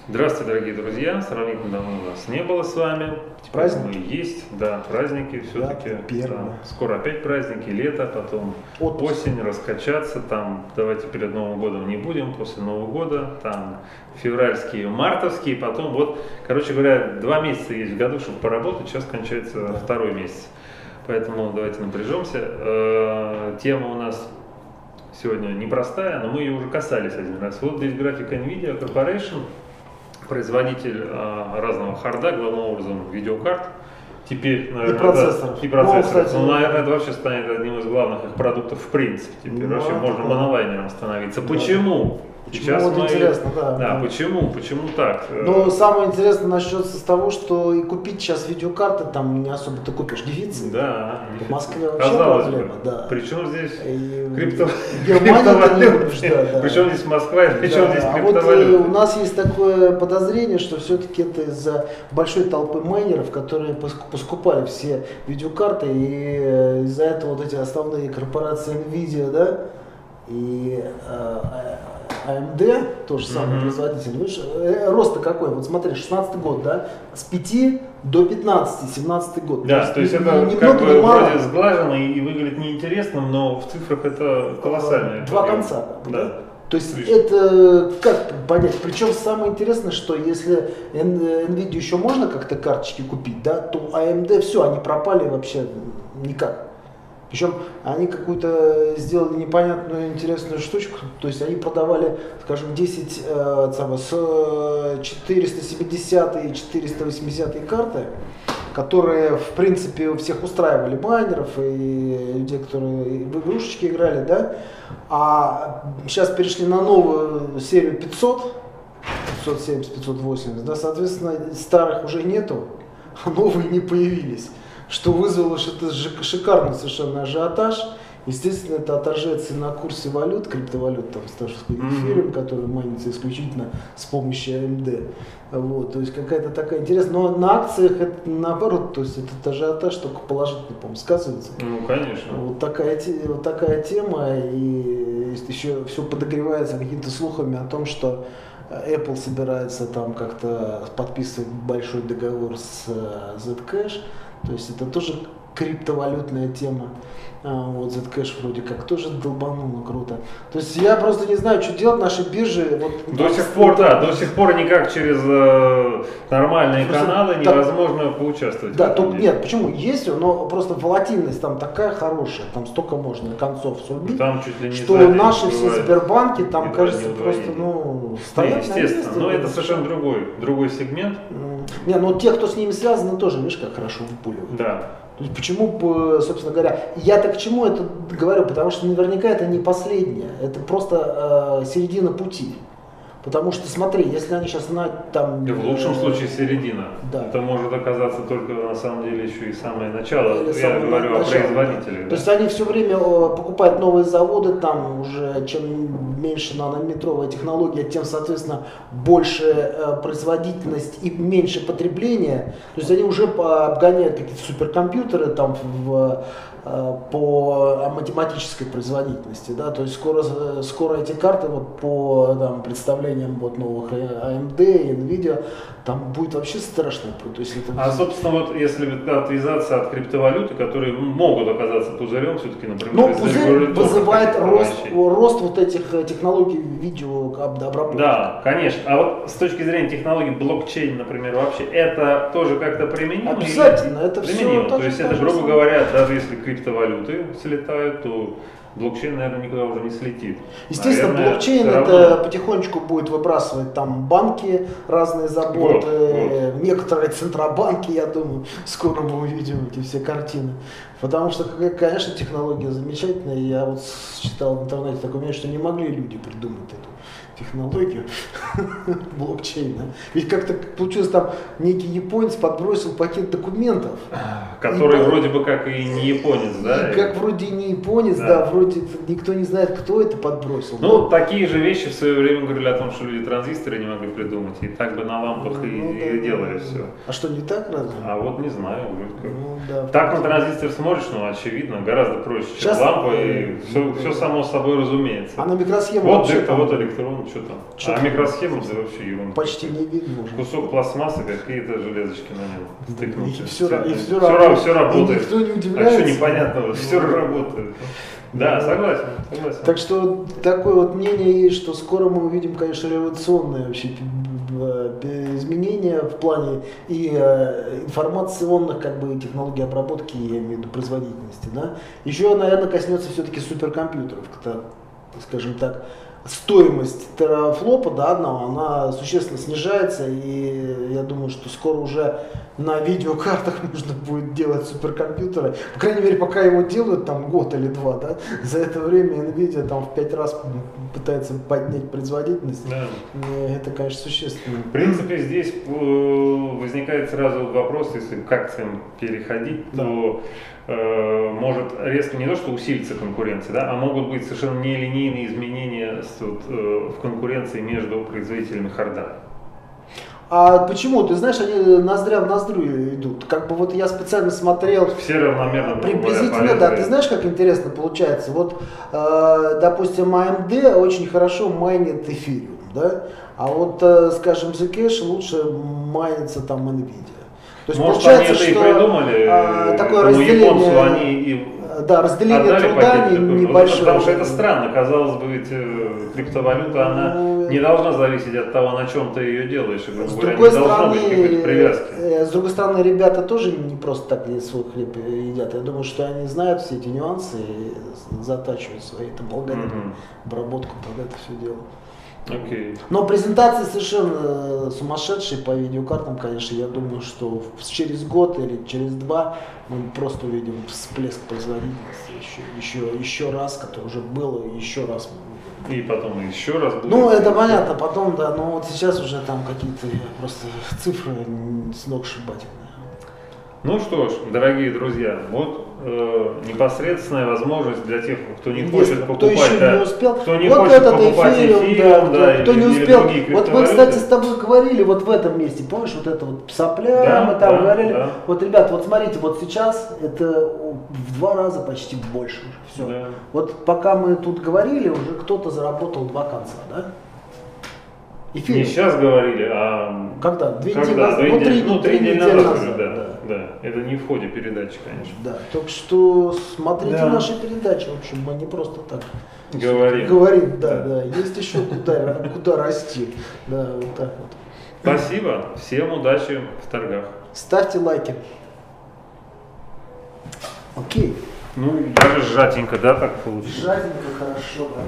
Здравствуйте, дорогие друзья! Сравнительно давно у нас не было с вами. Теперь Праздники? мы есть, да, праздники все-таки. Да, скоро опять праздники, лето, потом Отпуск. осень, раскачаться. Там давайте перед Новым годом не будем, после Нового года. Там февральские, мартовские, потом вот, короче говоря, 2 месяца есть в году, чтобы поработать. Сейчас кончается второй месяц. Поэтому давайте напряжемся. Тема у нас сегодня непростая, но мы ее уже касались один раз. Вот здесь график NVIDIA Corporation. Производитель разного харда, главным образом видеокарт, теперь, наверное, и процессоров. Ну, наверное, это вообще станет одним из главных их продуктов в принципе. Теперь вообще можно монолайнером становиться. Да. Почему? Сейчас вот интересно, да. Да, почему? Почему так? Но самое интересное начнется с того, что и купить сейчас видеокарты там не особо ты купишь. Дефицит. Да. В Москве вообще проблема. Да. Причем здесь Германия не купишь, да. Причем здесь Москва, причем здесь криптовалюта. Вот у нас есть такое подозрение, что все-таки это из-за большой толпы майнеров, которые поскупали все видеокарты, и из-за этого вот эти основные корпорации NVIDIA, да, и AMD, тоже самый производитель, видишь, рост-то какой, вот смотри, 16 год, да, с 5 до 15, 17 год. Да, то есть это как бы вроде сглажено и выглядит неинтересным, но в цифрах это колоссальное. 2 конца. Да. То есть это как понять? Причем самое интересное, что если NVIDIA еще можно как-то карточки купить, да, то AMD все, они пропали вообще никак. Причем они какую-то сделали непонятную интересную штучку, то есть они продавали, скажем, 10 с 470 и 480 карты, которые в принципе всех устраивали, майнеров и людей, которые в игрушечки играли, да, а сейчас перешли на новую серию 500, 570, 580, да, соответственно старых уже нету, а новые не появились. Что вызвало шикарный совершенно ажиотаж. Естественно, это отражается на курсе валют, криптовалют, там, стажевской эфириум, который майнится исключительно с помощью AMD. Вот, то есть какая-то такая интересная. Но на акциях это наоборот, то есть этот ажиотаж только положительно, по-моему, сказывается. Ну, конечно. Вот такая тема, и еще все подогревается какими-то слухами о том, что Apple собирается там как-то подписывать большой договор с Zcash. То есть это тоже криптовалютная тема. Вот Zcash вроде как тоже долбануло круто. То есть я просто не знаю, что делать нашей бирже. Вот, до сих пор никак через нормальные каналы невозможно поучаствовать. Да, нет, почему? Есть, но просто волатильность там такая хорошая, там столько можно концов срубить, там чуть ли не что наши все Сбербанки там, кажется, просто, стоят на месте. Но это совершенно другой сегмент. Не, но те, кто с ними связаны, тоже, видишь, как хорошо выпуливают. Да. То есть почему, собственно говоря, я-то к чему это говорю, потому что наверняка это не последнее, это просто середина пути. Потому что смотри, если они сейчас там... В лучшем случае середина. Да. Это может оказаться только на самом деле еще и самое начало. Я говорю о производителях. Да. То есть они все время покупают новые заводы, там уже чем меньше нанометровая технология, тем, соответственно, больше производительность и меньше потребление. То есть они уже обгоняют какие-то суперкомпьютеры там по математической производительности, да, то есть скоро эти карты вот по представлениям вот новых AMD и NVIDIA там будет вообще страшно. То есть это... собственно, вот если отвязаться от криптовалюты, которые могут оказаться пузырем, все-таки, например, пузырь вызывает рост вот этих технологий видеообработки. Да, конечно. А вот с точки зрения технологий блокчейн, например, вообще это тоже как-то применимо? Обязательно, это применимо. все. То есть это, грубо говоря, даже если криптовалюты слетают, то блокчейн, наверное, никуда уже не слетит. Естественно, наверное, блокчейн это потихонечку будет выбрасывать там банки, разные заботы, некоторые центробанки, я думаю, скоро мы увидим эти все картины. Потому что, конечно, технология замечательная. Я вот читал в интернете такое мнение, что не могли люди придумать эту технологию блокчейна. Ведь как-то получилось, там некий японец подбросил пакет документов. Который вроде бы как и не японец, да? Как вроде не японец, да, вроде никто не знает, кто это подбросил. Ну, такие же вещи в свое время говорили о том, что люди транзисторы не могли придумать. И так бы на лампах и делали все. А что, не так разве? А вот не знаю. Так на транзистор смотришь, очевидно, гораздо проще, чем сейчас, лампа, и все само собой разумеется. А на микросхему вот дырка, вот электрон. микросхему, что там? Чё а там? микросхема это вообще ерунда. Почти не видно уже. Кусок пластмассы, какие-то железочки на нем стыкнуты. И все Все работает. И никто не А удивляется. что непонятного? Все работает. Да, согласен. Так что такое вот мнение есть, что скоро мы увидим, конечно, революционные вообще изменения в плане и информационных как бы технологий обработки, я имею в виду производительности. Да? Еще, наверное, коснется все-таки суперкомпьютеров, скажем так. Стоимость терафлопа, да, одного, она существенно снижается, и я думаю, что скоро уже на видеокартах можно будет делать суперкомпьютеры. По крайней мере, пока его делают, там год или два, да, за это время Nvidia там в 5 раз пытается поднять производительность. Да. Это, конечно, существенно. В принципе, здесь возникает сразу вопрос, если к акциям переходить, Да. то может резко не то, что усилиться конкуренция, да, а могут быть совершенно нелинейные изменения в конкуренции между производителями харда. А почему? Ты знаешь, они ноздря в ноздрю идут. Как бы вот я специально смотрел. Все равномерно. Приблизительно, да. Ты знаешь, как интересно получается? Вот, допустим, AMD очень хорошо майнит эфириум, да? А вот, скажем, Zcash лучше майнится там Nvidia. То есть может, получается, они это что и придумали, такое разделение, японцу они и да, разделение труда небольшое. Потому что это странно, казалось бы, ведь криптовалюта, она не должна зависеть от того, на чем ты ее делаешь. С Говоря, другой не должно быть какой-то привязки. с другой стороны, ребята тоже не просто так свой хлеб едят. Я думаю, что они знают все эти нюансы и затачивают свои там алгоритмы, обработку под это все дело. Okay. Но презентации совершенно сумасшедшие по видеокартам, конечно. Я думаю, что через год или через два мы просто увидим всплеск производительности еще раз, который уже был, и еще раз. И потом еще раз будет. Ну, это понятно, потом, да, но вот сейчас уже там какие-то просто цифры сногсшибательные. Ну что ж, дорогие друзья, вот непосредственная возможность для тех, кто не хочет покупать, кто еще не успел, кто не вот хочет этот покупать эфириум, да, кто не успел. Вот мы, кстати, криптовалюты. с тобой говорили вот в этом месте, помнишь, вот это вот сопля, Да, мы там да, говорили. да. Вот, ребят, вот смотрите, вот сейчас это в 2 раза почти больше уже. Все. Да. Вот пока мы тут говорили, уже кто-то заработал 2 конца, да? Эфириум. Не сейчас говорили, а Когда? 2 недели когда? назад. 3 недели назад назад, уже, да. Это не в ходе передачи, конечно. Да, так что смотрите Да. наши передачи, в общем, мы не просто так Говорим. да. Есть еще куда расти. Да, вот так вот. Спасибо, всем удачи в торгах. Ставьте лайки. Окей. Ну, даже сжатенько, да, так получилось? Жадненько, хорошо, да.